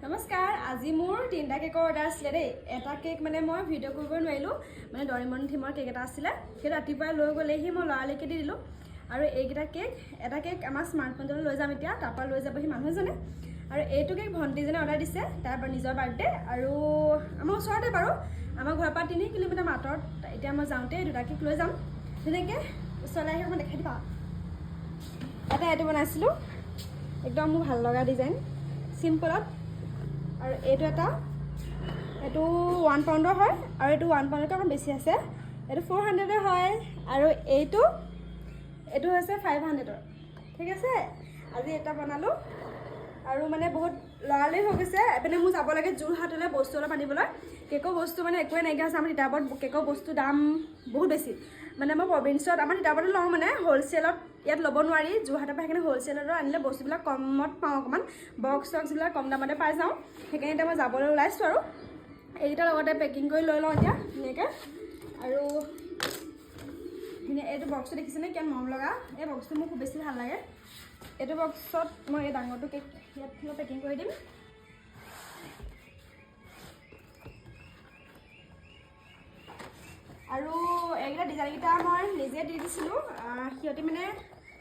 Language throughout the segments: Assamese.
নমস্কাৰ আজি মোৰ তিনটা কেকৰ অৰ্ডাৰ আছিলে দেই এটা কেক মানে মই ভিডিঅ' কৰিব নোৱাৰিলোঁ মানে ডৰেমন থিমৰ কেক এটা আছিলে সেই ৰাতিপুৱাই লৈ গ'লেহি মই লৰালৈকে দি দিলোঁ আৰু এইকেইটা কেক এটা কেক আমাৰ স্মাৰ্টফোনলৈ লৈ যাম এতিয়া তাৰ পৰা লৈ যাবহি মানুহ এজনে আৰু এইটো কেক ভণ্টিজনে অৰ্ডাৰ দিছে তাৰ পৰা নিজৰ বাৰ্থডে আৰু আমাৰ ওচৰতে বাৰু আমাৰ ঘৰৰ পৰা 3 কিলোমিটাৰ আঁতৰত এতিয়া মই যাওঁতে দুটা কেক লৈ যাম তেনেকৈ ওচৰলৈ আহি মই দেখাই দিবা এটা এইটো বনাইছিলোঁ একদম মোৰ ভাল লগা ডিজাইন চিম্পলত আৰু এইটো এটা এইটো 1 পাউণ্ডৰ হয় আৰু এইটো 1 পাউণ্ডতকৈ অকণ বেছি আছে এইটো 400 হয় আৰু এইটো হৈছে 500 ঠিক আছে আজি এটা বনালোঁ আৰু মানে বহুত লৰালৰি হৈ গৈছে এপিনে মোৰ যাব লাগে যোৰহাটলৈ বস্তু অলপ আনিবলৈ কেকৰ বস্তু মানে একোৱে নাইকিয়া হৈছে আমাৰ তিতাবৰত কেকৰ বস্তু দাম বহুত বেছি মানে মই প্ৰভিন্সত আমাৰ তিতাবৰতে লওঁ মানে হ'লচেলত ইয়াত ল'ব নোৱাৰি যোৰহাটৰ পৰা সেইকাৰণে হ'লচেলত আনিলে বস্তুবিলাক কমত পাওঁ অকণমান বক্স চক্সবিলাক কম দামতে পাই যাওঁ সেইকাৰণে এতিয়া মই যাবলৈ ওলাইছোঁ আৰু এইকেইটাৰ লগতে পেকিং কৰি লৈ লওঁ এতিয়া ধুনীয়াকৈ আৰু এইটো বক্সটো দেখিছেনে কিমান মৰম লগা এই বক্সটো মোৰ খুব বেছি ভাল লাগে এইটো বক্সত মই এই ডাঙৰটো কেক ইয়াত মই পেকিং কৰি দিম আৰু এইকেইটা ডিজাইনকেইটা মই নিজে দি দিছিলোঁ সিহঁতে মানে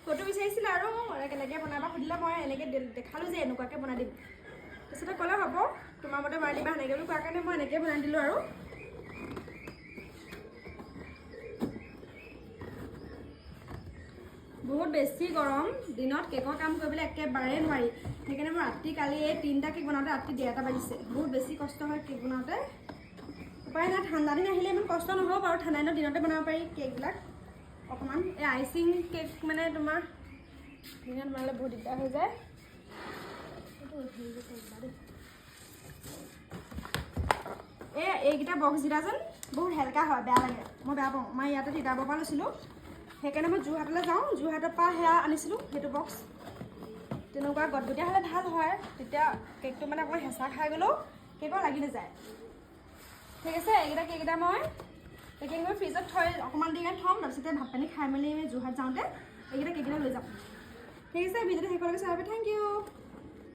ফটো বিচাৰিছিলে আৰু কেনেকৈ বনাবা সুধিলে মই এনেকৈ দেখালোঁ যে এনেকুৱাকৈ বনাই দিম তাৰপিছতে ক'লে হ'ব তোমাৰ মতে বনাই দিবা সেনেকৈ বুলি কোৱাৰ কাৰণে মই এনেকৈ বনাই দিলোঁ আৰু বহুত বেছি গৰম দিনত কেকৰ কাম কৰিবলৈ একেবাৰে নোৱাৰি সেইকাৰণে মই ৰাতি কালি এই 3টা কেক বনাওঁতে ৰাতি 1:30 বাজিছে বহুত বেছি কষ্ট হয় কেক বনাওঁতে উপায় নাই ঠাণ্ডা দিন আহিলে ইমান কষ্ট নহ'ব বাৰু ঠাণ্ডা দিনতে বনাব পাৰি কেকবিলাক অকণমান এই আইচিং কেক মানে তোমাৰ দিনত বনালে বহুত দিগদাৰ হৈ যায় এইকেইটা বক্সকেইটা যেন বহুত হেলকা হয় বেয়া লাগে মই বেয়া পাওঁ মই ইয়াতে তিতাবৰ পৰা লৈছিলোঁ সেইকাৰণে মই যোৰহাটলৈ যাওঁ যোৰহাটৰ পৰা সেয়া আনিছিলোঁ সেইটো বক্স তেনেকুৱা গটগটীয়া হ'লে ভাল হয় তেতিয়া কেকটো মানে অকণমান হেঁচা খাই গ'লেও কেকৰ লাগি নাযায় ঠিক আছে এইকেইটা মই পেকিং কৰি ফ্ৰিজত থৈ অকণমান দেৰি থ'ম তাৰপিছতে ভাত পানী খাই মেলি যোৰহাট যাওঁতে এইকেইটা কেককেইটা লৈ যাম ঠিক আছে ভিডিঅ'টো শেষলৈকে চাই থেংক ইউ